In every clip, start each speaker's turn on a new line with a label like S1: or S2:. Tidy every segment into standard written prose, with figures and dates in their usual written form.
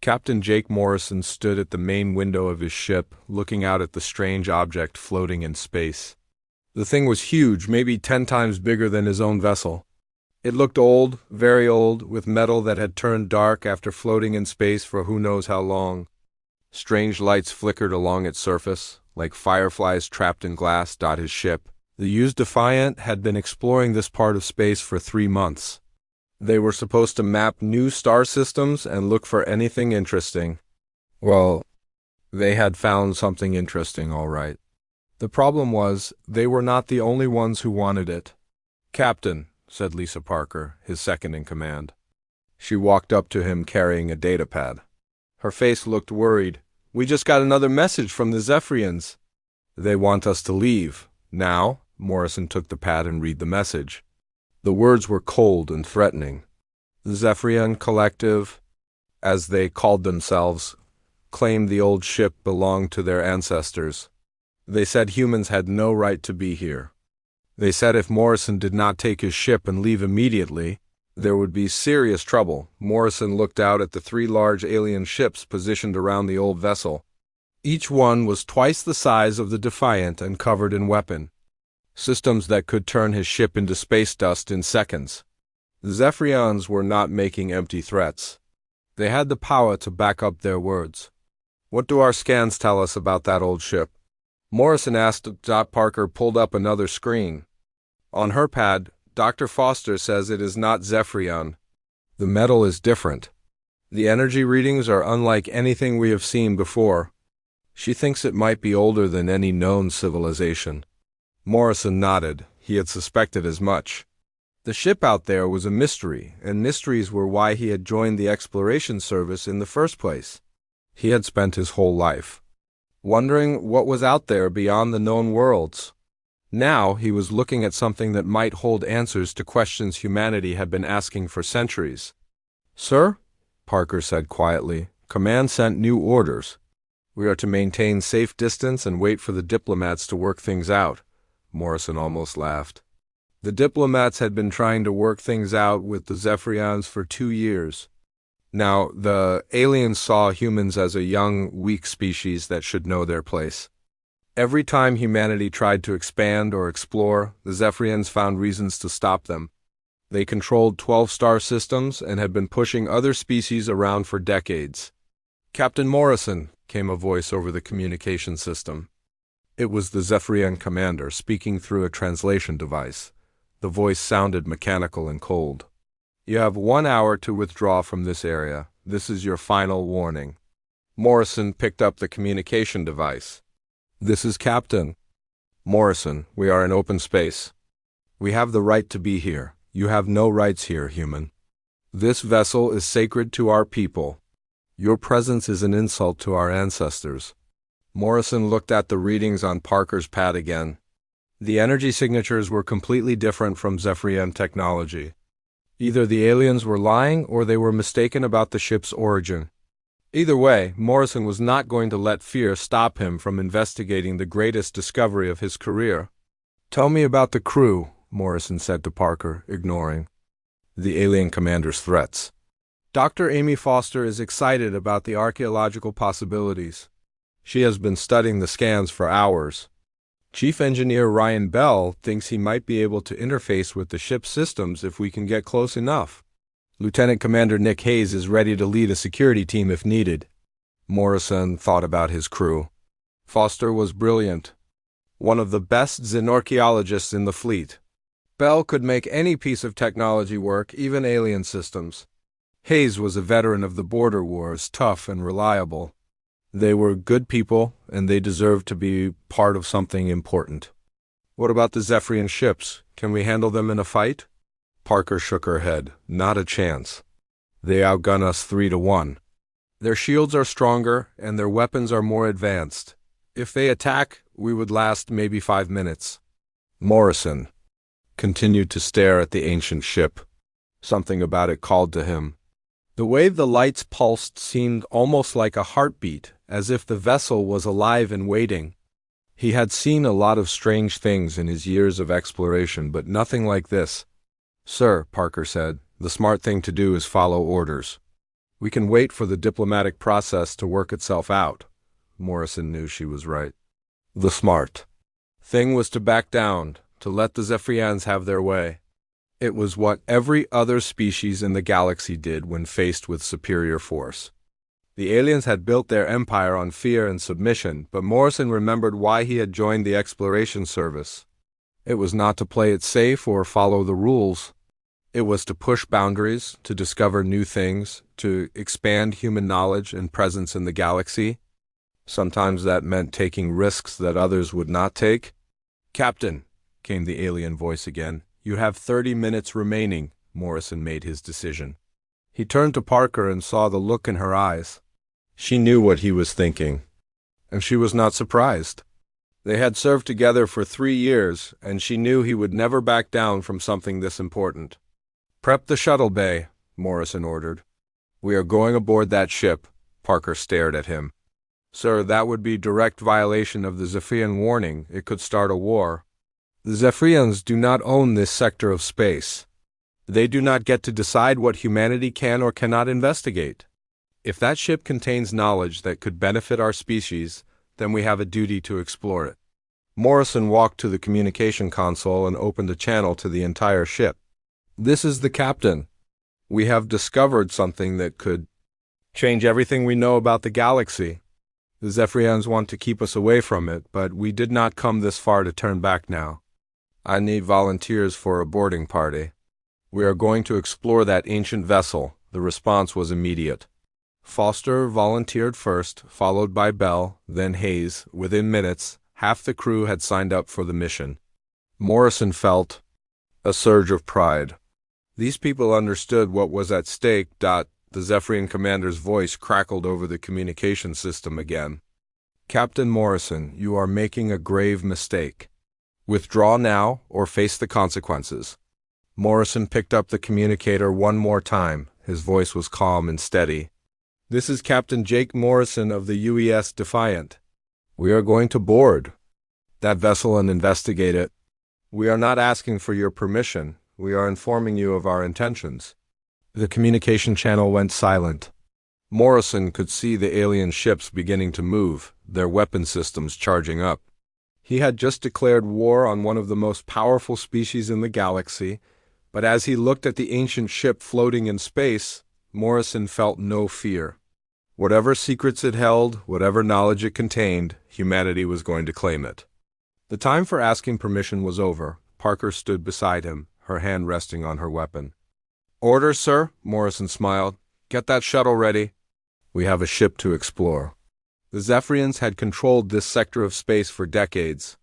S1: Captain Jake Morrison stood at the main window of his ship, looking out at the strange object floating in space. The thing was huge, maybe 10 times bigger than his own vessel. It looked old, very old, with metal that had turned dark after floating in space for who knows how long. Strange lights flickered along its surface, like fireflies trapped in glass. His ship, the used Defiant, had been exploring this part of space for 3 months. They were supposed to map new star systems and look for anything interesting. Well, they had found something interesting, all right. The problem was, they were not the only ones who wanted it. "Captain," said Lisa Parker, his second in command. She walked up to him carrying a datapad. Her face looked worried. "We just got another message from the Zephyrians. They want us to leave. Now." Morrison took the pad and read the message. The words were cold and threatening. The Zephyrian Collective, as they called themselves, claimed the old ship belonged to their ancestors. They said humans had no right to be here. They said if Morrison did not take his ship and leave immediately, there would be serious trouble. Morrison looked out at the 3 large alien ships positioned around the old vessel. Each one was twice the size of the Defiant and covered in weapon systems that could turn his ship into space dust in seconds. The Zephyrians were not making empty threats. They had the power to back up their words. "What do our scans tell us about that old ship?" Morrison asked. Parker pulled up another screen. On her pad, Dr. Foster says it is not Zephyrian. The metal is different. The energy readings are unlike anything we have seen before. She thinks it might be older than any known civilization. Morrison nodded. He had suspected as much. The ship out there was a mystery, and mysteries were why he had joined the exploration service in the first place. He had spent his whole life wondering what was out there beyond the known worlds. Now he was looking at something that might hold answers to questions humanity had been asking for centuries. "Sir," Parker said quietly, "Command sent new orders. We are to maintain safe distance and wait for the diplomats to work things out." Morrison almost laughed. The diplomats had been trying to work things out with the Zephyrians for 2 years. Now, the aliens saw humans as a young, weak species that should know their place. Every time humanity tried to expand or explore, the Zephyrians found reasons to stop them. They controlled 12 star systems and had been pushing other species around for decades. "Captain Morrison," came a voice over the communication system. It was the Zephyrian commander speaking through a translation device. The voice sounded mechanical and cold. "You have 1 hour to withdraw from this area. This is your final warning." Morrison picked up the communication device. "This is Captain Morrison. We are in open space. We have the right to be here. You have no rights here, human. This vessel is sacred to our people. Your presence is an insult to our ancestors." Morrison looked at the readings on Parker's pad again. The energy signatures were completely different from Zephyrian technology. Either the aliens were lying or they were mistaken about the ship's origin. Either way, Morrison was not going to let fear stop him from investigating the greatest discovery of his career. "Tell me about the crew," Morrison said to Parker, ignoring the alien commander's threats. "Dr. Amy Foster is excited about the archaeological possibilities. She has been studying the scans for hours. Chief Engineer Ryan Bell thinks he might be able to interface with the ship's systems if we can get close enough. Lieutenant Commander Nick Hayes is ready to lead a security team if needed." Morrison thought about his crew. Foster was brilliant, one of the best xenorchaeologists in the fleet. Bell could make any piece of technology work, even alien systems. Hayes was a veteran of the border wars, tough and reliable. They were good people, and they deserved to be part of something important. "What about the Zephyrian ships? Can we handle them in a fight?" Parker shook her head. "Not a chance. They outgun us 3-1. Their shields are stronger, and their weapons are more advanced. If they attack, we would last maybe 5 minutes." Morrison continued to stare at the ancient ship. Something about it called to him. The way the lights pulsed seemed almost like a heartbeat, as if the vessel was alive and waiting. He had seen a lot of strange things in his years of exploration, but nothing like this. "Sir," Parker said, "the smart thing to do is follow orders. We can wait for the diplomatic process to work itself out. Morrison knew she was right. The smart thing was to back down, to let the Zephyrians have their way. It was what every other species in the galaxy did when faced with superior force. The aliens had built their empire on fear and submission, but Morrison remembered why he had joined the exploration service. It was not to play it safe or follow the rules. It was to push boundaries, to discover new things, to expand human knowledge and presence in the galaxy. Sometimes that meant taking risks that others would not take. "Captain," came the alien voice again, "you have 30 minutes remaining." Morrison made his decision. He turned to Parker and saw the look in her eyes. She knew what he was thinking, and she was not surprised. They had served together for 3 years, and she knew he would never back down from something this important. "Prep the shuttle bay," Morrison ordered. "We are going aboard that ship." Parker stared at him. "Sir, that would be direct violation of the Zephyrian warning. It could start a war. The Zephyrians do not own this sector of space. They do not get to decide what humanity can or cannot investigate. If that ship contains knowledge that could benefit our species, then we have a duty to explore it." Morrison walked to the communication console and opened a channel to the entire ship. "This is the captain. We have discovered something that could change everything we know about the galaxy. The Zephyrians want to keep us away from it, but we did not come this far to turn back now. I need volunteers for a boarding party. We are going to explore that ancient vessel." The response was immediate. Foster volunteered first, followed by Bell, then Hayes. Within minutes, half the crew had signed up for the mission. Morrison felt a surge of pride. These people understood what was at stake. The Zephyrian commander's voice crackled over the communication system again. "Captain Morrison, you are making a grave mistake. Withdraw now or face the consequences." Morrison picked up the communicator one more time. His voice was calm and steady. "This is Captain Jake Morrison of the UES Defiant. We are going to board that vessel and investigate it. We are not asking for your permission. We are informing you of our intentions." The communication channel went silent. Morrison could see the alien ships beginning to move, their weapon systems charging up. He had just declared war on one of the most powerful species in the galaxy, but as he looked at the ancient ship floating in space, Morrison felt no fear. Whatever secrets it held, whatever knowledge it contained, humanity was going to claim it. The time for asking permission was over. Parker stood beside him, her hand resting on her weapon. "Orders, sir?" Morrison smiled. "Get that shuttle ready. We have a ship to explore." The Zephyrians had controlled this sector of space for decades.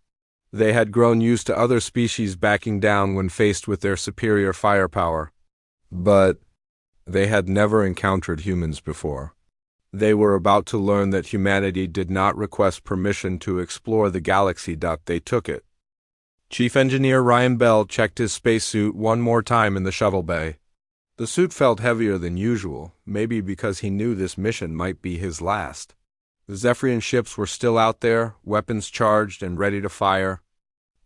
S1: They had grown used to other species backing down when faced with their superior firepower. But they had never encountered humans before. They were about to learn that humanity did not request permission to explore the galaxy. They took it. Chief Engineer Ryan Bell checked his spacesuit one more time in the shuttle bay. The suit felt heavier than usual, maybe because he knew this mission might be his last. The Zephyrian ships were still out there, weapons charged and ready to fire.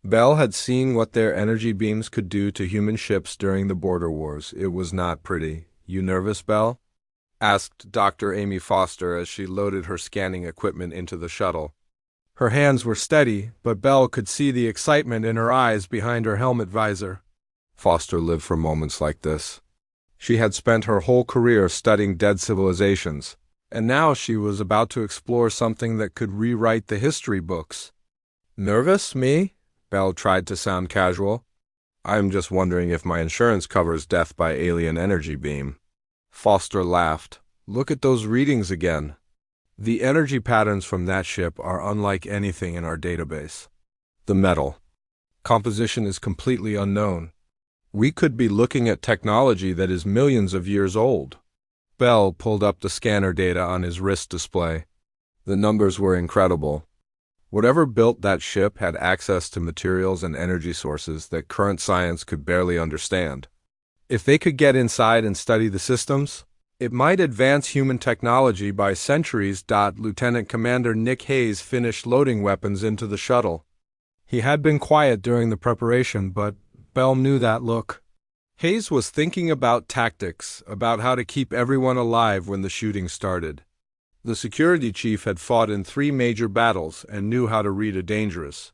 S1: Bell had seen what their energy beams could do to human ships during the border wars. It was not pretty. "You nervous, Bell?" asked Dr. Amy Foster as she loaded her scanning equipment into the shuttle. Her hands were steady, but Bell could see the excitement in her eyes behind her helmet visor. Foster lived for moments like this. She had spent her whole career studying dead civilizations, and now she was about to explore something that could rewrite the history books. "Nervous, me?" Bell tried to sound casual. "I'm just wondering if my insurance covers death by alien energy beam." Foster laughed. "Look at those readings again. The energy patterns from that ship are unlike anything in our database. The metal composition is completely unknown. We could be looking at technology that is millions of years old." Bell pulled up the scanner data on his wrist display. The numbers were incredible. Whatever built that ship had access to materials and energy sources that current science could barely understand. If they could get inside and study the systems, it might advance human technology by centuries. Lieutenant Commander Nick Hayes finished loading weapons into the shuttle. He had been quiet during the preparation, but Bell knew that look. Hayes was thinking about tactics, about how to keep everyone alive when the shooting started. The security chief had fought in 3 major battles and knew how to read a dangerous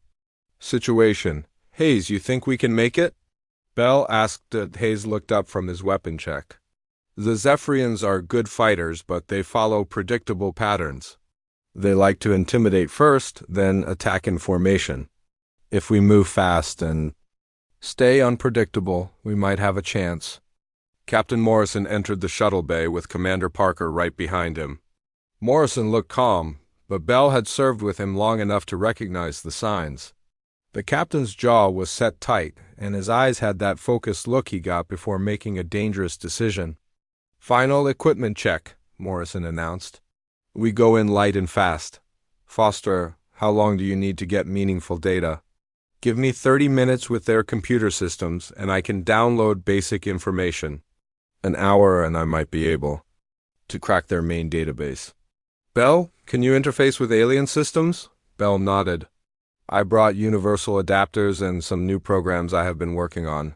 S1: situation. Hayes, you think we can make it? Bell asked as Hayes looked up from his weapon check. The Zephyrians are good fighters, but they follow predictable patterns. They like to intimidate first, then attack in formation. If we move fast and stay unpredictable, we might have a chance. Captain Morrison entered the shuttle bay with Commander Parker right behind him. Morrison looked calm, but Bell had served with him long enough to recognize the signs. The captain's jaw was set tight, and his eyes had that focused look he got before making a dangerous decision. "Final equipment check," Morrison announced. "We go in light and fast. Foster, how long do you need to get meaningful data? Give me 30 minutes with their computer systems, and I can download basic information. An hour, and I might be able to crack their main database." "Bell, can you interface with alien systems?" Bell nodded. "I brought universal adapters and some new programs I have been working on.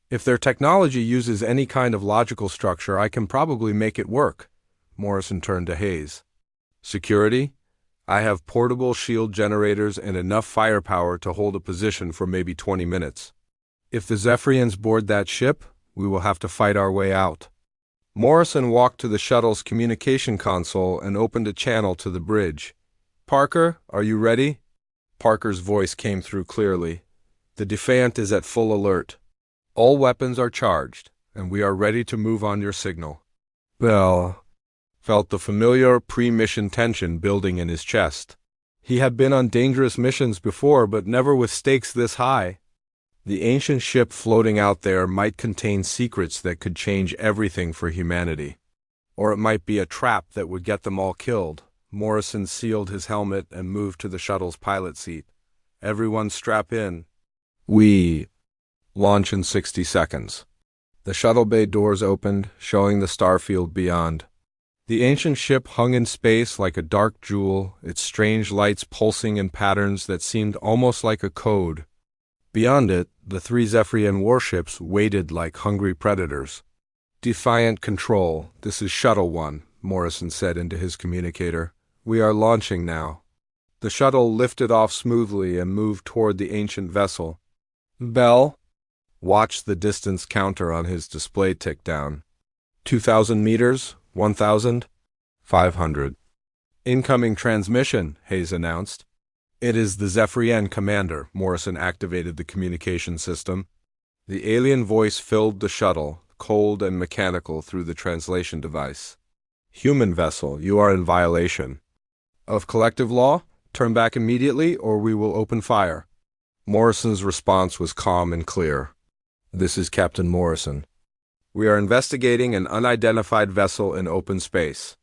S1: If their technology uses any kind of logical structure, I can probably make it work." Morrison turned to Hayes. "Security? I have portable shield generators and enough firepower to hold a position for maybe 20 minutes. If the Zephyrians board that ship, we will have to fight our way out." Morrison walked to the shuttle's communication console and opened a channel to the bridge. "Parker, are you ready?" Parker's voice came through clearly. "The Defiant is at full alert. All weapons are charged, and we are ready to move on your signal." Bell felt the familiar pre-mission tension building in his chest. He had been on dangerous missions before, but never with stakes this high. The ancient ship floating out there might contain secrets that could change everything for humanity. Or it might be a trap that would get them all killed. Morrison sealed his helmet and moved to the shuttle's pilot seat. "Everyone strap in. We launch in 60 seconds." The shuttle bay doors opened, showing the starfield beyond. The ancient ship hung in space like a dark jewel, its strange lights pulsing in patterns that seemed almost like a code. Beyond it, the 3 Zephyrian warships waited like hungry predators. "Defiant Control, this is Shuttle 1, Morrison said into his communicator. "We are launching now." The shuttle lifted off smoothly and moved toward the ancient vessel. Bell watched the distance counter on his display tick down. 2,000 meters, 1,000, 500. "Incoming transmission," Hayes announced. "It is the Zephyrian commander." Morrison activated the communication system. The alien voice filled the shuttle, cold and mechanical through the translation device. "Human vessel, you are in violation of collective law. Turn back immediately or we will open fire." Morrison's response was calm and clear. "This is Captain Morrison. We are investigating an unidentified vessel in open space.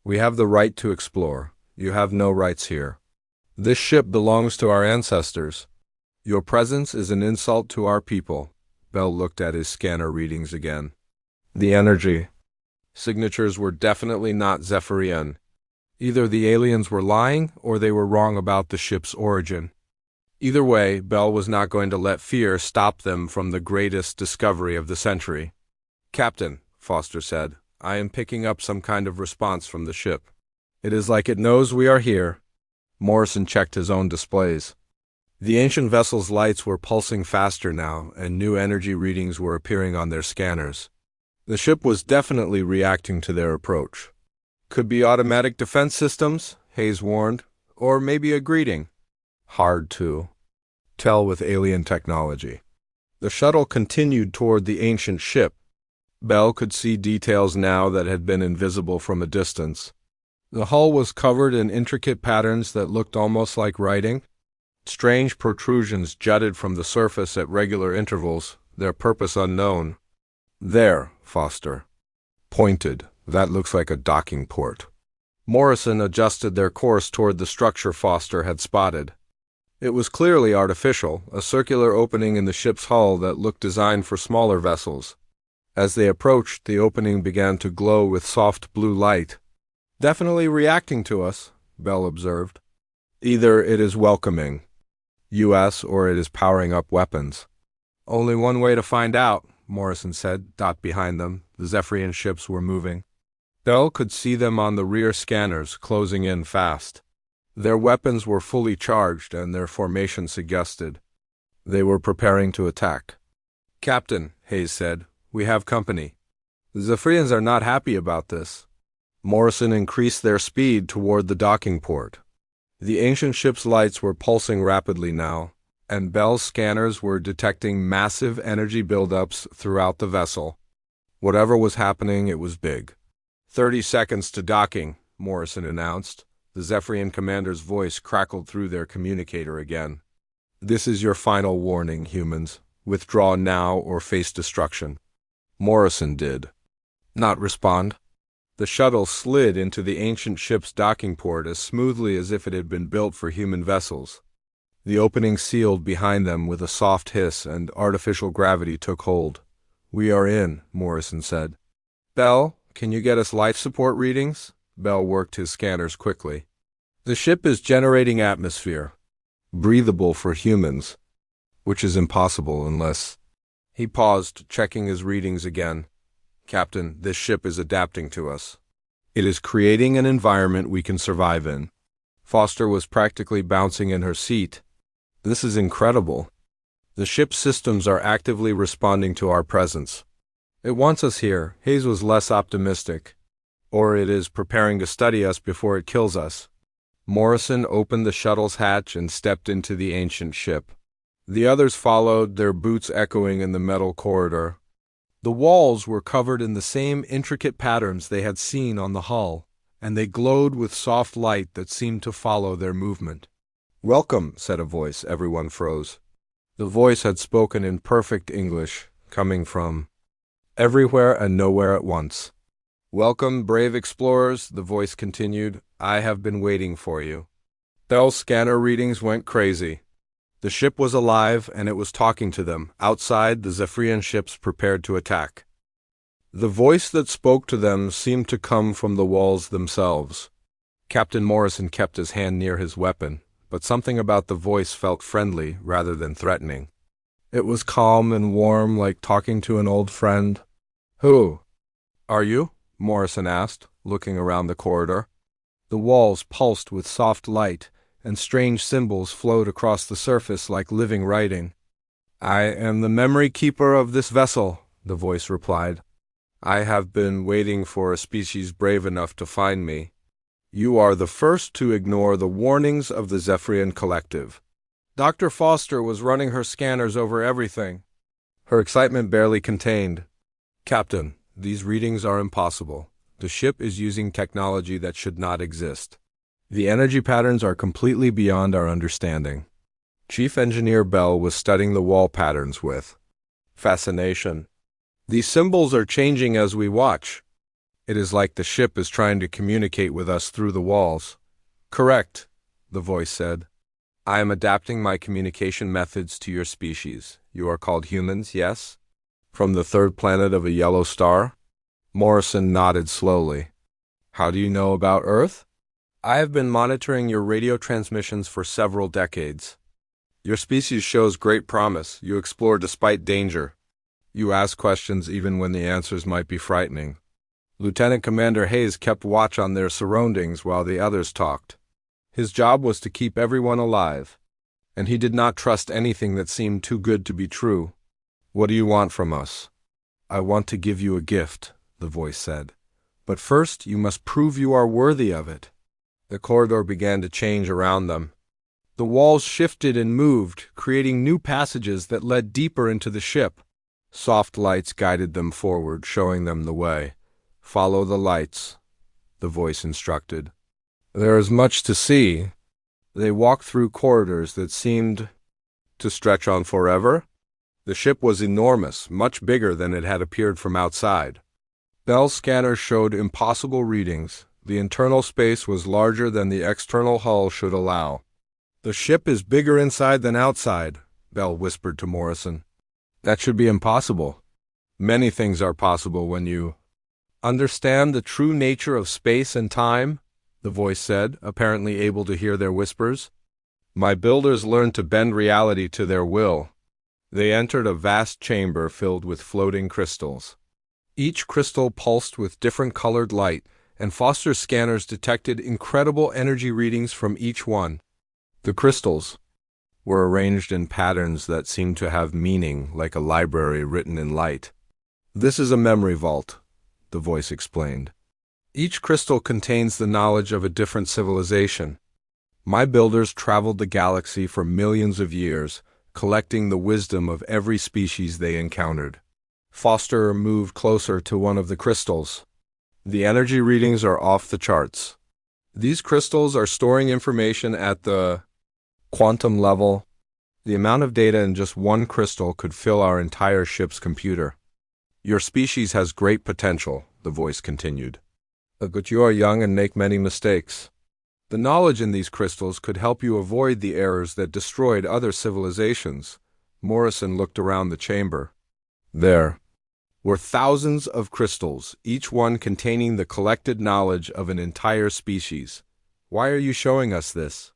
S1: We have the right to explore. You have no rights here. This ship belongs to our ancestors. Your presence is an insult to our people." Bell looked at his scanner readings again. The energy signatures were definitely not Zephyrian. Either the aliens were lying or they were wrong about the ship's origin. Either way, Bell was not going to let fear stop them from the greatest discovery of the century. "Captain," Foster said, "I am picking up some kind of response from the ship. It is like it knows we are here." Morrison checked his own displays. The ancient vessel's lights were pulsing faster now, and new energy readings were appearing on their scanners. The ship was definitely reacting to their approach. "Could be automatic defense systems," Hayes warned, "or maybe a greeting. Hard to tell with alien technology." The shuttle continued toward the ancient ship. Bell could see details now that had been invisible from a distance. The hull was covered in intricate patterns that looked almost like writing. Strange protrusions jutted from the surface at regular intervals, their purpose unknown. "There," Foster pointed. "That looks like a docking port." Morrison adjusted their course toward the structure Foster had spotted. It was clearly artificial, a circular opening in the ship's hull that looked designed for smaller vessels. As they approached, the opening began to glow with soft blue light. "Definitely reacting to us," Bell observed. "Either it is welcoming U.S. or it is powering up weapons. Only one way to find out," Morrison said. Dot behind them, the Zephyrian ships were moving. Bell could see them on the rear scanners, closing in fast. Their weapons were fully charged, and their formation suggested they were preparing to attack. "Captain," Hayes said, "we have company. The Zephyrians are not happy about this." Morrison increased their speed toward the docking port. The ancient ship's lights were pulsing rapidly now, and Bell's scanners were detecting massive energy buildups throughout the vessel. Whatever was happening, it was big. 30 seconds to docking," Morrison announced. The Zephyrian commander's voice crackled through their communicator again. "This is your final warning, humans. Withdraw now or face destruction." Morrison did not respond. The shuttle slid into the ancient ship's docking port as smoothly as if it had been built for human vessels. The opening sealed behind them with a soft hiss, and artificial gravity took hold. "We are in," Morrison said. "Bell, can you get us life support readings?" Bell worked his scanners quickly. "The ship is generating atmosphere. Breathable for humans, which is impossible unless—" He paused, checking his readings again. "Captain, this ship is adapting to us. It is creating an environment we can survive in." Foster was practically bouncing in her seat. "This is incredible. The ship's systems are actively responding to our presence. It wants us here." Hayes was less optimistic. "Or it is preparing to study us before it kills us." Morrison opened the shuttle's hatch and stepped into the ancient ship. The others followed, their boots echoing in the metal corridor. The walls were covered in the same intricate patterns they had seen on the hull, and they glowed with soft light that seemed to follow their movement. "Welcome," said a voice. Everyone froze. The voice had spoken in perfect English, coming from everywhere and nowhere at once. "Welcome, brave explorers," the voice continued. "I have been waiting for you." Bell's scanner readings went crazy. The ship was alive, and it was talking to them. Outside, the Zephyrian ships prepared to attack. The voice that spoke to them seemed to come from the walls themselves. Captain Morrison kept his hand near his weapon, but something about the voice felt friendly rather than threatening. It was calm and warm, like talking to an old friend. "Who are you?" Morrison asked, looking around the corridor. The walls pulsed with soft light, and strange symbols flowed across the surface like living writing. "I am the memory keeper of this vessel," the voice replied. "I have been waiting for a species brave enough to find me. You are the first to ignore the warnings of the Zephyrian Collective." Dr. Foster was running her scanners over everything, her excitement barely contained. "Captain, these readings are impossible. The ship is using technology that should not exist. The energy patterns are completely beyond our understanding." Chief Engineer Bell was studying the wall patterns with fascination. "These symbols are changing as we watch. It is like the ship is trying to communicate with us through the walls." "Correct," the voice said. "I am adapting my communication methods to your species. You are called humans, yes? From the third planet of a yellow star?" Morrison nodded slowly. "How do you know about Earth?" "I have been monitoring your radio transmissions for several decades. Your species shows great promise. You explore despite danger. You ask questions even when the answers might be frightening." Lieutenant Commander Hayes kept watch on their surroundings while the others talked. His job was to keep everyone alive, and he did not trust anything that seemed too good to be true. "What do you want from us?" "I want to give you a gift," the voice said. "But first you must prove you are worthy of it." The corridor began to change around them. The walls shifted and moved, creating new passages that led deeper into the ship. Soft lights guided them forward, showing them the way. "Follow the lights," the voice instructed. "There is much to see." They walked through corridors that seemed to stretch on forever. The ship was enormous, much bigger than it had appeared from outside. Bell's scanners showed impossible readings. The internal space was larger than the external hull should allow. "The ship is bigger inside than outside," Bell whispered to Morrison. "That should be impossible." "Many things are possible when you understand the true nature of space and time," the voice said, apparently able to hear their whispers. "My builders learned to bend reality to their will. They entered a vast chamber filled with floating crystals. Each crystal pulsed with different colored light, and Foster's scanners detected incredible energy readings from each one. The crystals were arranged in patterns that seemed to have meaning, like a library written in light. "This is a memory vault," the voice explained. "Each crystal contains the knowledge of a different civilization. My builders traveled the galaxy for millions of years, collecting the wisdom of every species they encountered." Foster moved closer to one of the crystals. "The energy readings are off the charts. These crystals are storing information at the quantum level. The amount of data in just one crystal could fill our entire ship's computer." "Your species has great potential," the voice continued. "But you are young and make many mistakes. The knowledge in these crystals could help you avoid the errors that destroyed other civilizations." Morrison looked around the chamber. There were thousands of crystals, each one containing the collected knowledge of an entire species. "Why are you showing us this?"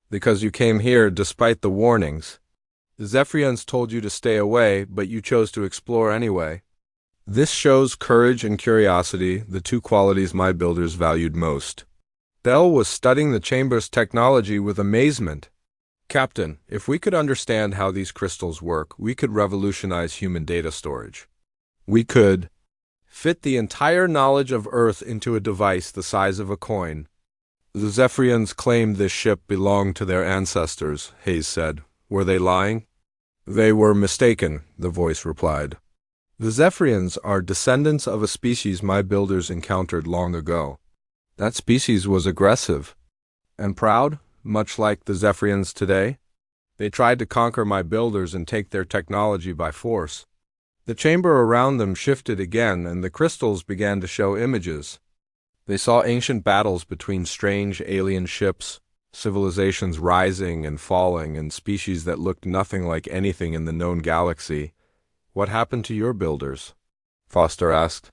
S1: "Because you came here despite the warnings. The Zephyrians told you to stay away, but you chose to explore anyway. This shows courage and curiosity, the two qualities my builders valued most." Bell was studying the chamber's technology with amazement. "Captain, if we could understand how these crystals work, we could revolutionize human data storage. We could fit the entire knowledge of Earth into a device the size of a coin." "The Zephyrians claimed this ship belonged to their ancestors," Hayes said. "Were they lying?" "They were mistaken," the voice replied. "The Zephyrians are descendants of a species my builders encountered long ago. That species was aggressive and proud, much like the Zephyrians today. They tried to conquer my builders and take their technology by force." The chamber around them shifted again, and the crystals began to show images. They saw ancient battles between strange alien ships, civilizations rising and falling, and species that looked nothing like anything in the known galaxy. "What happened to your builders?" Foster asked.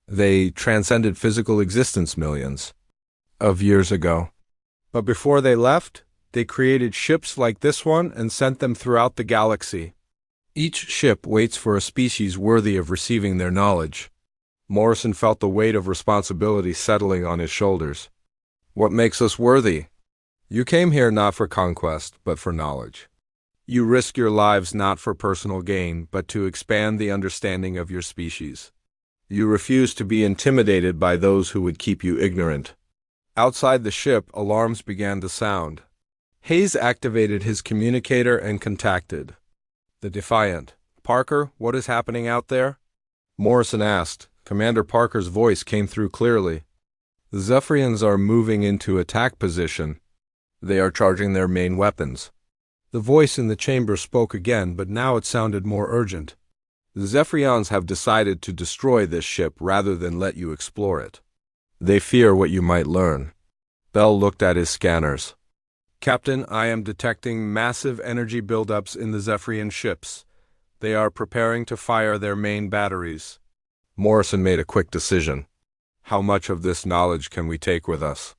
S1: "They transcended physical existence millions of years ago. But before they left, they created ships like this one and sent them throughout the galaxy. Each ship waits for a species worthy of receiving their knowledge." Morrison felt the weight of responsibility settling on his shoulders. "What makes us worthy? You came here not for conquest, but for knowledge. You risk your lives not for personal gain, but to expand the understanding of your species. You refuse to be intimidated by those who would keep you ignorant." Outside the ship, alarms began to sound. Hayes activated his communicator and contacted the Defiant. "Parker, what is happening out there?" Morrison asked. Commander Parker's voice came through clearly. "The Zephyrians are moving into attack position. They are charging their main weapons." The voice in the chamber spoke again, but now it sounded more urgent. "The Zephyrians have decided to destroy this ship rather than let you explore it. They fear what you might learn." Bell looked at his scanners. "Captain, I am detecting massive energy buildups in the Zephyrian ships. They are preparing to fire their main batteries." Morrison made a quick decision. "How much of this knowledge can we take with us?"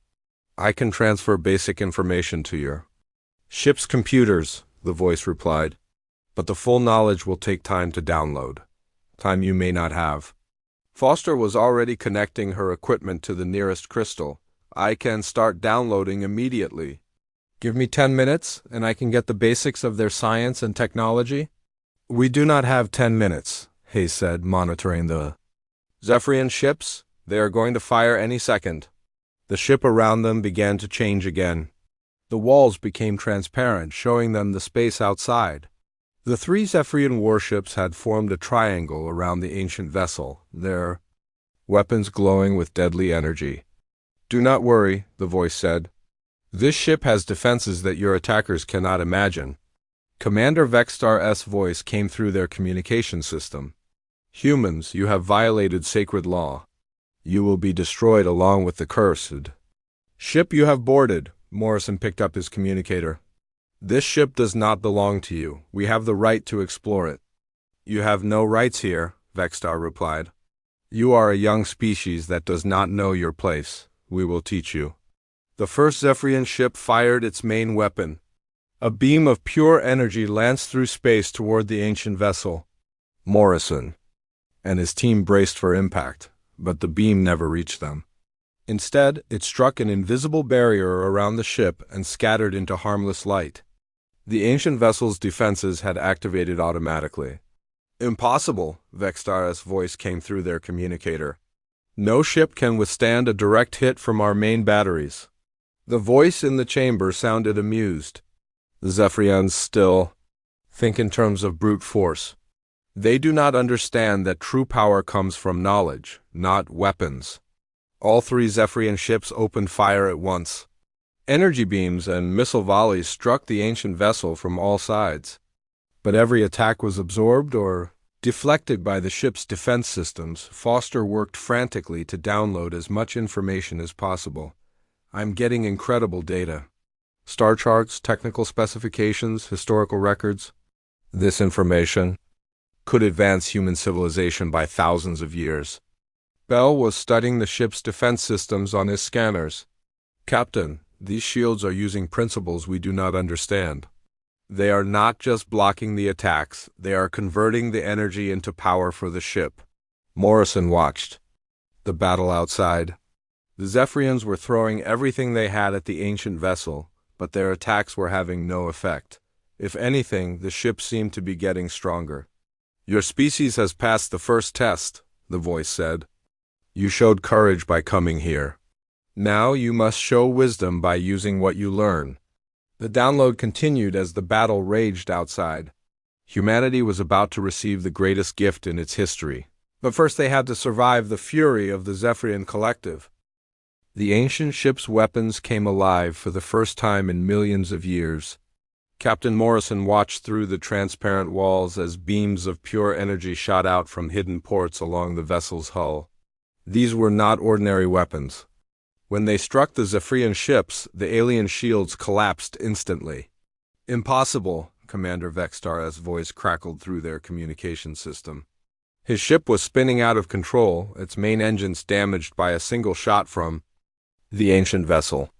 S1: "I can transfer basic information to your ship's computers," the voice replied. "But the full knowledge will take time to download. Time you may not have." Foster was already connecting her equipment to the nearest crystal. "I can start downloading immediately. Give me 10 minutes, and I can get the basics of their science and technology." "We do not have 10 minutes," Hayes said, monitoring the Zephyrian ships. "They are going to fire any second." The ship around them began to change again. The walls became transparent, showing them the space outside. The three Zephyrian warships had formed a triangle around the ancient vessel, their weapons glowing with deadly energy. "Do not worry," the voice said. "This ship has defenses that your attackers cannot imagine." Commander Vexstar's voice came through their communication system. "Humans, you have violated sacred law. You will be destroyed along with the cursed ship you have boarded." Morrison picked up his communicator. "This ship does not belong to you. We have the right to explore it." "You have no rights here," Vexstar replied. "You are a young species that does not know your place. We will teach you." The first Zephyrian ship fired its main weapon. A beam of pure energy lanced through space toward the ancient vessel. Morrison and his team braced for impact, but the beam never reached them. Instead, it struck an invisible barrier around the ship and scattered into harmless light. The ancient vessel's defenses had activated automatically. Impossible, Vextara's voice came through their communicator. No ship can withstand a direct hit from our main batteries. The voice in the chamber sounded amused. The Zephyrians still think in terms of brute force. They do not understand that true power comes from knowledge, not weapons. All three Zephyrian ships opened fire at once. Energy beams and missile volleys struck the ancient vessel from all sides. But every attack was absorbed or deflected by the ship's defense systems. Foster worked frantically to download as much information as possible. I'm getting incredible data. Star charts, technical specifications, historical records. This information could advance human civilization by thousands of years. Bell was studying the ship's defense systems on his scanners. Captain, these shields are using principles we do not understand. They are not just blocking the attacks, they are converting the energy into power for the ship. Morrison watched the battle outside. The Zephyrians were throwing everything they had at the ancient vessel, but their attacks were having no effect. If anything, the ship seemed to be getting stronger. Your species has passed the first test, the voice said. You showed courage by coming here. Now you must show wisdom by using what you learn. The download continued as the battle raged outside. Humanity was about to receive the greatest gift in its history. But first they had to survive the fury of the Zephyrian collective. The ancient ship's weapons came alive for the first time in millions of years. Captain Morrison watched through the transparent walls as beams of pure energy shot out from hidden ports along the vessel's hull. These were not ordinary weapons. When they struck the Zephyrian ships, the alien shields collapsed instantly. Impossible, Commander Vextara's voice crackled through their communication system. His ship was spinning out of control, its main engines damaged by a single shot from the ancient vessel.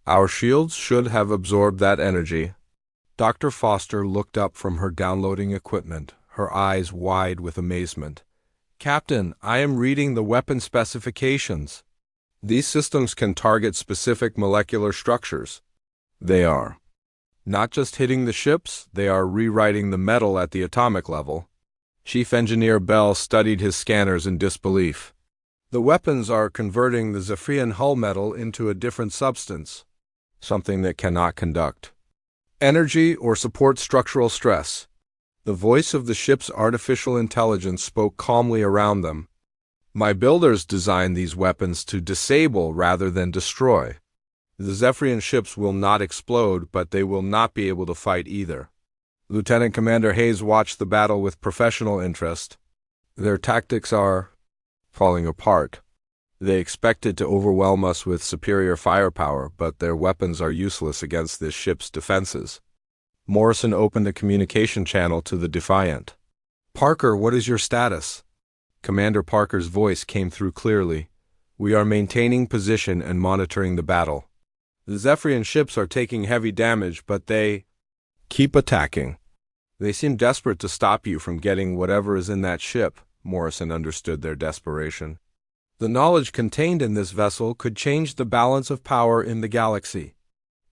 S1: Our shields should have absorbed that energy. Dr. Foster looked up from her downloading equipment, her eyes wide with amazement. Captain, I am reading the weapon specifications. These systems can target specific molecular structures. They are not just hitting the ships, they are rewriting the metal at the atomic level. Chief Engineer Bell studied his scanners in disbelief. The weapons are converting the Zephyrian hull metal into a different substance, something that cannot conduct energy or support structural stress. The voice of the ship's artificial intelligence spoke calmly around them. My builders designed these weapons to disable rather than destroy. The Zephyrian ships will not explode, but they will not be able to fight either. Lieutenant Commander Hayes watched the battle with professional interest. Their tactics are falling apart. They expected to overwhelm us with superior firepower, but their weapons are useless against this ship's defenses. Morrison opened a communication channel to the Defiant. Parker, what is your status? Commander Parker's voice came through clearly. We are maintaining position and monitoring the battle. The Zephyrian ships are taking heavy damage, but they keep attacking. They seem desperate to stop you from getting whatever is in that ship. Morrison understood their desperation. The knowledge contained in this vessel could change the balance of power in the galaxy.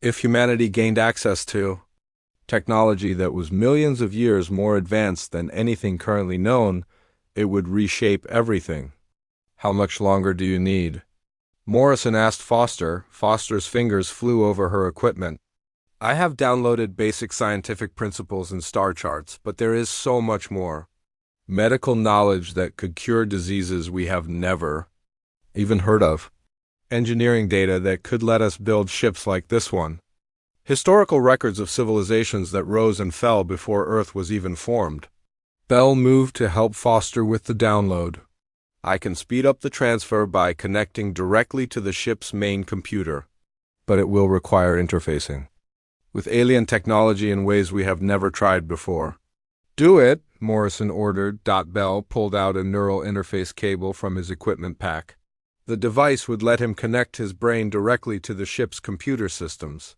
S1: If humanity gained access to technology that was millions of years more advanced than anything currently known, it would reshape everything. How much longer do you need? Morrison asked Foster. Foster's fingers flew over her equipment. I have downloaded basic scientific principles and star charts, but there is so much more. Medical knowledge that could cure diseases we have never even heard of. Engineering data that could let us build ships like this one. Historical records of civilizations that rose and fell before Earth was even formed. Bell moved to help Foster with the download. I can speed up the transfer by connecting directly to the ship's main computer, but it will require interfacing with alien technology in ways we have never tried before. Do it, Morrison ordered. Bell pulled out a neural interface cable from his equipment pack. The device would let him connect his brain directly to the ship's computer systems.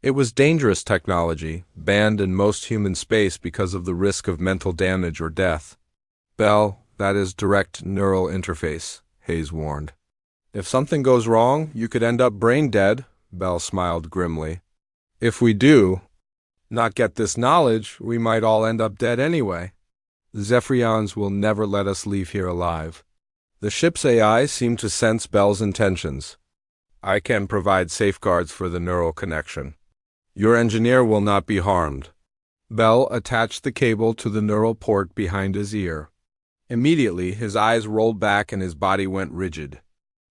S1: It was dangerous technology, banned in most human space because of the risk of mental damage or death. Bell, that is direct neural interface, Hayes warned. If something goes wrong, you could end up brain dead, Bell smiled grimly. If we do not get this knowledge, we might all end up dead anyway. The Zephyrians will never let us leave here alive. The ship's AI seemed to sense Bell's intentions. I can provide safeguards for the neural connection. Your engineer will not be harmed. Bell attached the cable to the neural port behind his ear. Immediately, his eyes rolled back and his body went rigid.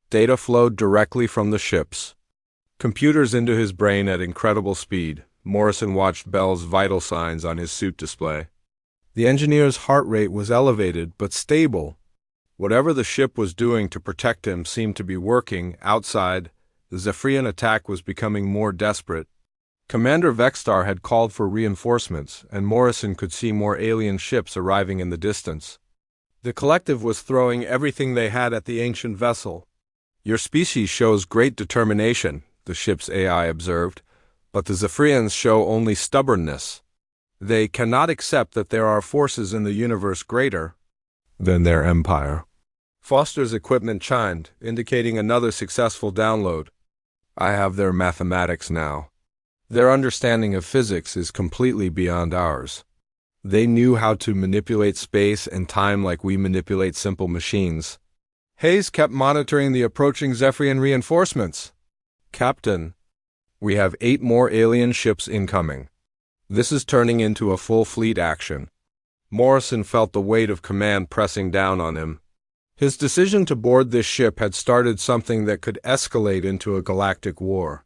S1: Data flowed directly from the ships. Computers into his brain at incredible speed. Morrison watched Bell's vital signs on his suit display. The engineer's heart rate was elevated, but stable. Whatever the ship was doing to protect him seemed to be working. Outside, the Zephyrian attack was becoming more desperate. Commander Vextar had called for reinforcements, and Morrison could see more alien ships arriving in the distance. The collective was throwing everything they had at the ancient vessel. Your species shows great determination, the ship's AI observed, but the Zephyrians show only stubbornness. They cannot accept that there are forces in the universe greater than their empire. Foster's equipment chimed, indicating another successful download. I have their mathematics now. Their understanding of physics is completely beyond ours. They knew how to manipulate space and time like we manipulate simple machines. Hayes kept monitoring the approaching Zephyrian reinforcements. Captain, we have 8 more alien ships incoming. This is turning into a full fleet action. Morrison felt the weight of command pressing down on him. His decision to board this ship had started something that could escalate into a galactic war.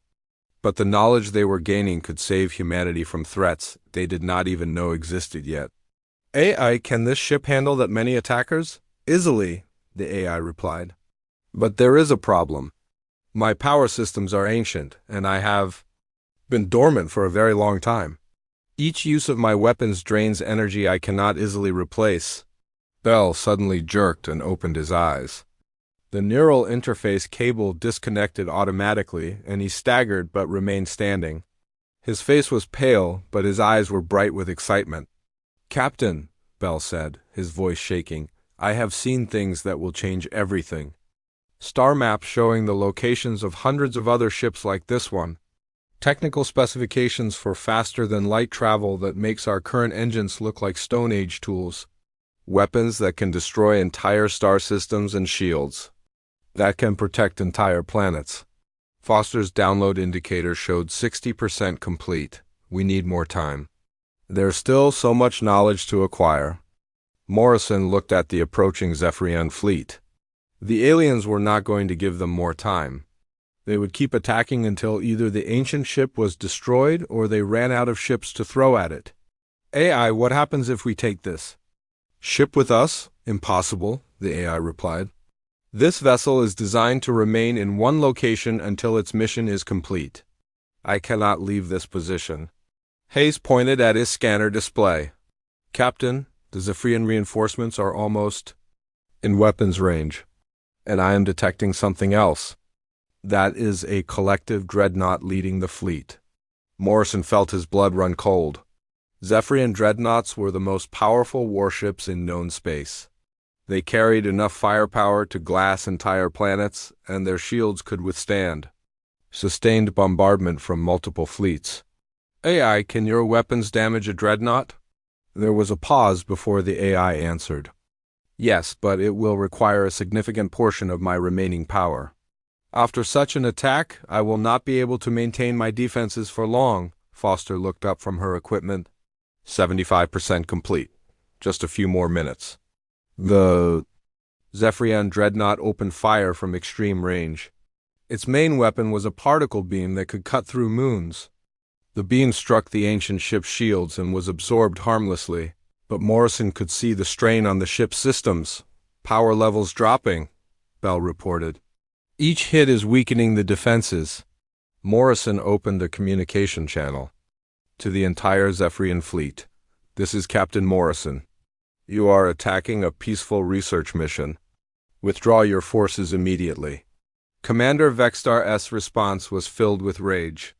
S1: But the knowledge they were gaining could save humanity from threats they did not even know existed yet. AI, can this ship handle that many attackers? Easily, the AI replied. But there is a problem. My power systems are ancient, and I have been dormant for a very long time. Each use of my weapons drains energy I cannot easily replace. Bell suddenly jerked and opened his eyes. The neural interface cable disconnected automatically, and he staggered but remained standing. His face was pale, but his eyes were bright with excitement. Captain, Bell said, his voice shaking, I have seen things that will change everything. Star maps showing the locations of hundreds of other ships like this one. Technical specifications for faster-than-light travel that makes our current engines look like Stone Age tools. Weapons that can destroy entire star systems and shields. That can protect entire planets. Foster's download indicator showed 60% complete. We need more time. There's still so much knowledge to acquire. Morrison looked at the approaching Zephyrian fleet. The aliens were not going to give them more time. They would keep attacking until either the ancient ship was destroyed or they ran out of ships to throw at it. AI, what happens if we take this? Ship with us? Impossible, the AI replied. This vessel is designed to remain in one location until its mission is complete. I cannot leave this position. Hayes pointed at his scanner display. Captain, the Zephyrian reinforcements are almost in weapons range, and I am detecting something else. That is a collective dreadnought leading the fleet. Morrison felt his blood run cold. Zephyrian dreadnoughts were the most powerful warships in known space. They carried enough firepower to glass entire planets, and their shields could withstand sustained bombardment from multiple fleets. AI, can your weapons damage a dreadnought? There was a pause before the AI answered. Yes, but it will require a significant portion of my remaining power. After such an attack, I will not be able to maintain my defenses for long. Foster looked up from her equipment. 75% complete. Just a few more minutes. The Zephyrian dreadnought opened fire from extreme range. Its main weapon was a particle beam that could cut through moons. The beam struck the ancient ship's shields and was absorbed harmlessly, but Morrison could see the strain on the ship's systems. Power levels dropping, Bell reported. Each hit is weakening the defenses. Morrison opened a communication channel. To the entire Zephyrian fleet. This is Captain Morrison. You are attacking a peaceful research mission. Withdraw your forces immediately. Commander Vextar S.'s response was filled with rage.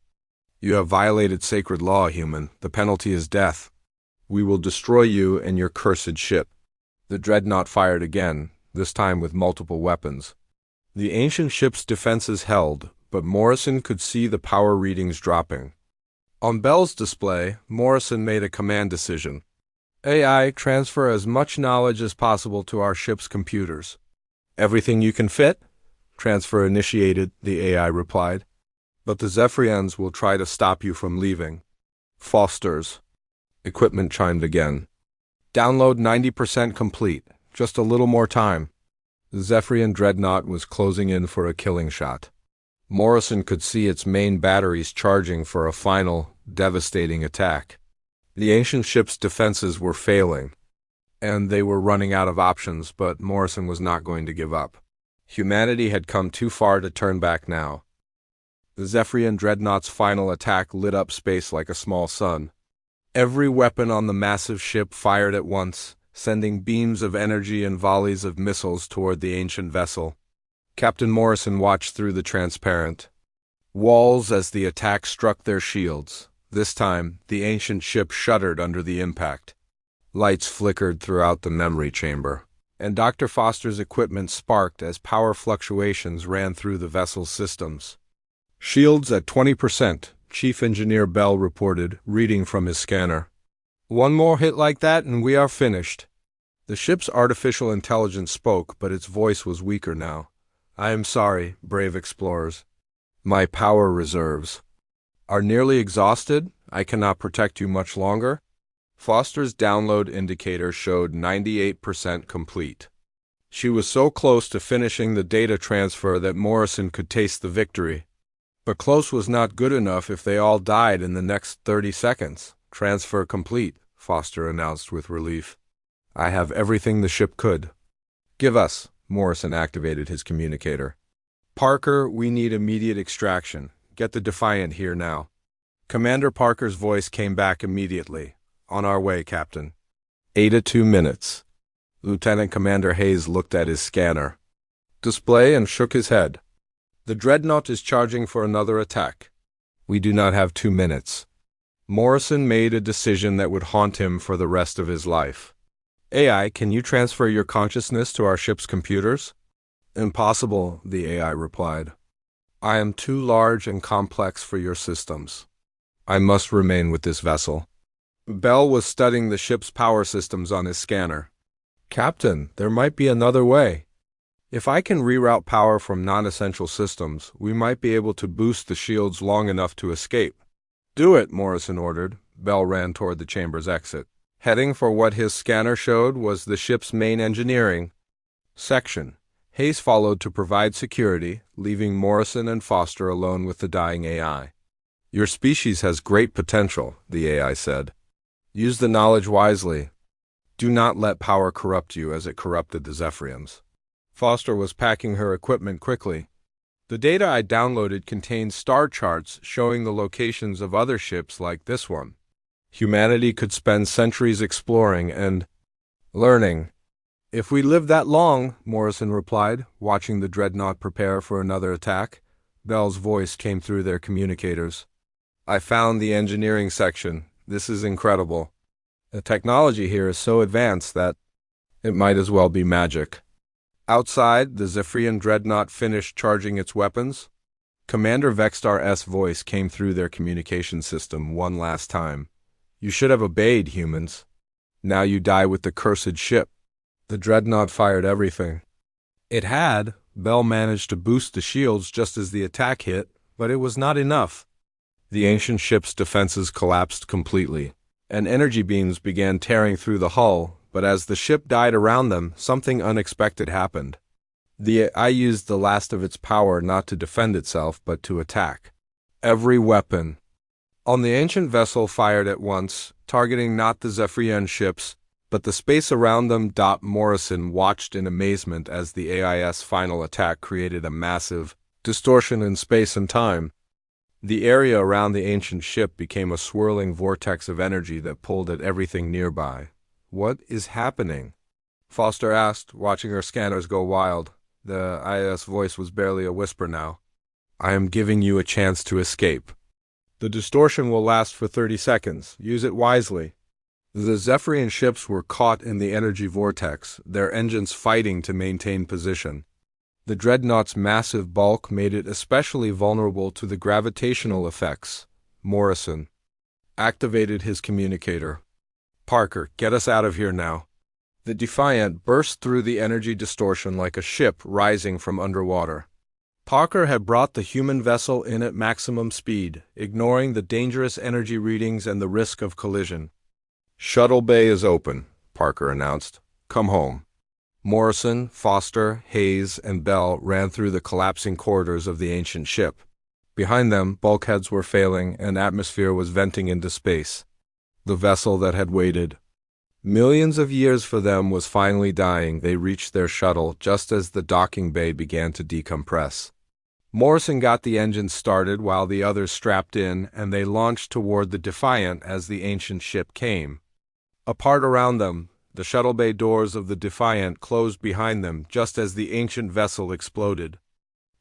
S1: You have violated sacred law, human. The penalty is death. We will destroy you and your cursed ship. The dreadnought fired again, this time with multiple weapons. The ancient ship's defenses held, but Morrison could see the power readings dropping. On Bell's display, Morrison made a command decision. AI, transfer as much knowledge as possible to our ship's computers. Everything you can fit? Transfer initiated, the AI replied. But the Zephyrians will try to stop you from leaving. Foster's. Equipment chimed again. Download 90% complete. Just a little more time. The Zephyrian dreadnought was closing in for a killing shot. Morrison could see its main batteries charging for a final, devastating attack. The ancient ship's defenses were failing, and they were running out of options, but Morrison was not going to give up. Humanity had come too far to turn back now. The Zephyrian dreadnought's final attack lit up space like a small sun. Every weapon on the massive ship fired at once, sending beams of energy and volleys of missiles toward the ancient vessel. Captain Morrison watched through the transparent walls as the attack struck their shields. This time, the ancient ship shuddered under the impact. Lights flickered throughout the memory chamber, and Dr. Foster's equipment sparked as power fluctuations ran through the vessel's systems. Shields at 20%, Chief Engineer Bell reported, reading from his scanner. One more hit like that and we are finished. The ship's artificial intelligence spoke, but its voice was weaker now. I am sorry, brave explorers. My power reserves are nearly exhausted. I cannot protect you much longer. Foster's download indicator showed 98% complete. She was so close to finishing the data transfer that Morrison could taste the victory. But close was not good enough if they all died in the next 30 seconds. Transfer complete, Foster announced with relief. I have everything the ship could. Give us. Morrison activated his communicator. Parker, we need immediate extraction. Get the Defiant here now. Commander Parker's voice came back immediately. On our way, Captain. 8 to 2 minutes. Lieutenant Commander Hayes looked at his scanner display and shook his head. The dreadnought is charging for another attack. We do not have 2 minutes. Morrison made a decision that would haunt him for the rest of his life. AI, can you transfer your consciousness to our ship's computers? Impossible, the AI replied. I am too large and complex for your systems. I must remain with this vessel. Bell was studying the ship's power systems on his scanner. Captain, there might be another way. If I can reroute power from non-essential systems, we might be able to boost the shields long enough to escape. Do it, Morrison ordered. Bell ran toward the chamber's exit. Heading for what his scanner showed was the ship's main engineering section. Hayes followed to provide security, leaving Morrison and Foster alone with the dying AI. Your species has great potential, the AI said. Use the knowledge wisely. Do not let power corrupt you as it corrupted the Zephyrians. Foster was packing her equipment quickly. The data I downloaded contains star charts showing the locations of other ships like this one. Humanity could spend centuries exploring and learning. If we live that long, Morrison replied, watching the dreadnought prepare for another attack. Bell's voice came through their communicators. I found the engineering section. This is incredible. The technology here is so advanced that it might as well be magic. Outside, the Zephyrian dreadnought finished charging its weapons. Commander Vextar-S voice came through their communication system one last time. You should have obeyed, humans. Now you die with the cursed ship. The dreadnought fired everything it had. Bell managed to boost the shields just as the attack hit, but it was not enough. The ancient ship's defenses collapsed completely, and energy beams began tearing through the hull, but as the ship died around them, something unexpected happened. The AI used the last of its power not to defend itself, but to attack. Every weapon on the ancient vessel fired at once, targeting not the Zephyrian ships, but the space around them. Morrison watched in amazement as the AI's final attack created a massive distortion in space and time. The area around the ancient ship became a swirling vortex of energy that pulled at everything nearby. What is happening? Foster asked, watching her scanners go wild. The AI's voice was barely a whisper now. I am giving you a chance to escape. The distortion will last for 30 seconds. Use it wisely. The Zephyrian ships were caught in the energy vortex, their engines fighting to maintain position. The dreadnought's massive bulk made it especially vulnerable to the gravitational effects. Morrison activated his communicator. Parker, get us out of here now. The Defiant burst through the energy distortion like a ship rising from underwater. Parker had brought the human vessel in at maximum speed, ignoring the dangerous energy readings and the risk of collision. Shuttle bay is open, Parker announced. Come home. Morrison, Foster, Hayes, and Bell ran through the collapsing corridors of the ancient ship. Behind them, bulkheads were failing and atmosphere was venting into space. The vessel that had waited millions of years for them was finally dying. They reached their shuttle just as the docking bay began to decompress. Morrison got the engine started while the others strapped in, and they launched toward the Defiant as the ancient ship came. Apart around them, the shuttle bay doors of the Defiant closed behind them just as the ancient vessel exploded.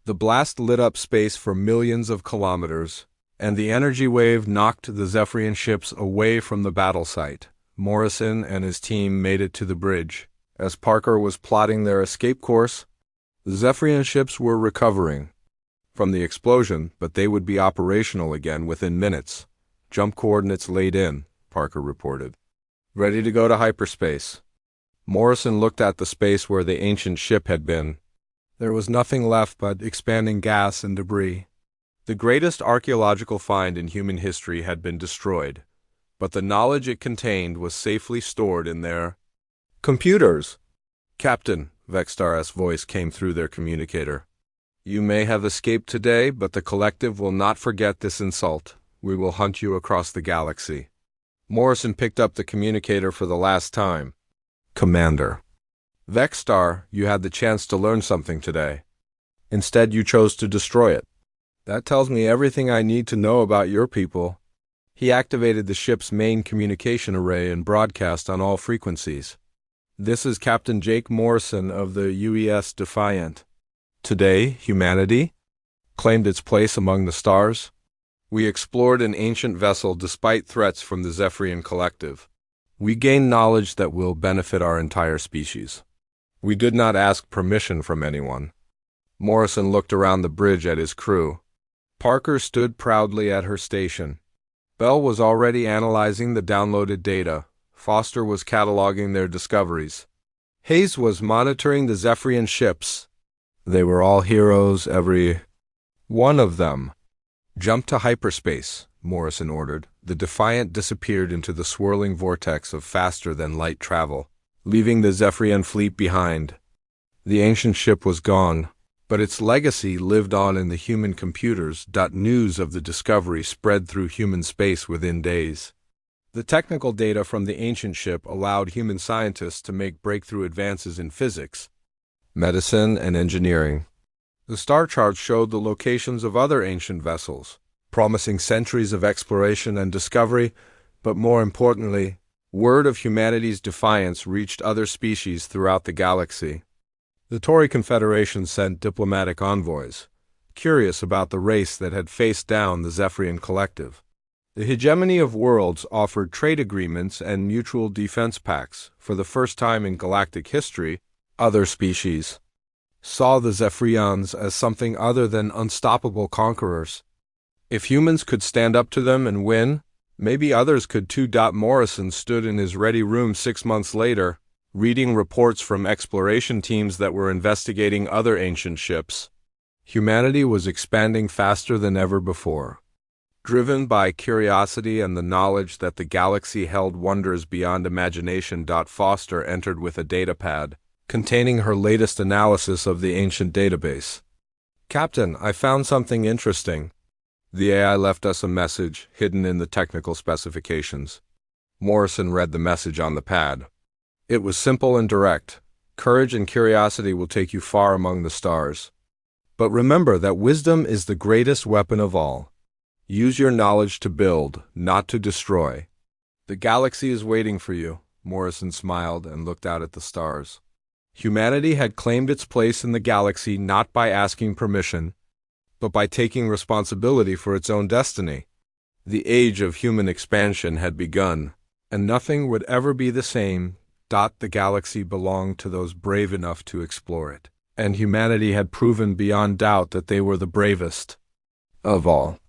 S1: The blast lit up space for millions of kilometers, and the energy wave knocked the Zephyrian ships away from the battle site. Morrison and his team made it to the bridge. As Parker was plotting their escape course, the Zephyrian ships were recovering from the explosion, but they would be operational again within minutes. Jump coordinates laid in, Parker reported. Ready to go to hyperspace. Morrison looked at the space where the ancient ship had been. There was nothing left but expanding gas and debris. The greatest archaeological find in human history had been destroyed, but the knowledge it contained was safely stored in their computers. Captain, Vextar's voice came through their communicator. You may have escaped today, but the collective will not forget this insult. We will hunt you across the galaxy. Morrison picked up the communicator for the last time. Commander. Vextar, you had the chance to learn something today. Instead, you chose to destroy it. That tells me everything I need to know about your people. He activated the ship's main communication array and broadcast on all frequencies. This is Captain Jake Morrison of the UES Defiant. Today, humanity claimed its place among the stars. We explored an ancient vessel despite threats from the Zephyrian collective. We gained knowledge that will benefit our entire species. We did not ask permission from anyone. Morrison looked around the bridge at his crew. Parker stood proudly at her station. Bell was already analyzing the downloaded data. Foster was cataloging their discoveries. Hayes was monitoring the Zephyrian ships. They were all heroes, every one of them. Jump to hyperspace, Morrison ordered. The Defiant disappeared into the swirling vortex of faster-than-light travel, leaving the Zephyrian fleet behind. The ancient ship was gone, but its legacy lived on in the human computers. News of the discovery spread through human space within days. The technical data from the ancient ship allowed human scientists to make breakthrough advances in physics, medicine, and engineering. The star charts showed the locations of other ancient vessels, promising centuries of exploration and discovery, but more importantly, word of humanity's defiance reached other species throughout the galaxy. The Tory Confederation sent diplomatic envoys, curious about the race that had faced down the Zephyrian collective. The hegemony of worlds offered trade agreements and mutual defense pacts. For the first time in galactic history, other species saw the Zephyrians as something other than unstoppable conquerors. If humans could stand up to them and win, maybe others could too. Morrison stood in his ready room 6 months later, reading reports from exploration teams that were investigating other ancient ships. Humanity was expanding faster than ever before. Driven by curiosity and the knowledge that the galaxy held wonders beyond imagination. Foster entered with a datapad containing her latest analysis of the ancient database. Captain, I found something interesting. The AI left us a message hidden in the technical specifications. Morrison read the message on the pad. It was simple and direct. Courage and curiosity will take you far among the stars. But remember that wisdom is the greatest weapon of all. Use your knowledge to build, not to destroy. The galaxy is waiting for you. Morrison smiled and looked out at the stars. Humanity had claimed its place in the galaxy not by asking permission, but by taking responsibility for its own destiny. The age of human expansion had begun, and nothing would ever be the same. The galaxy belonged to those brave enough to explore it, and humanity had proven beyond doubt that they were the bravest of all.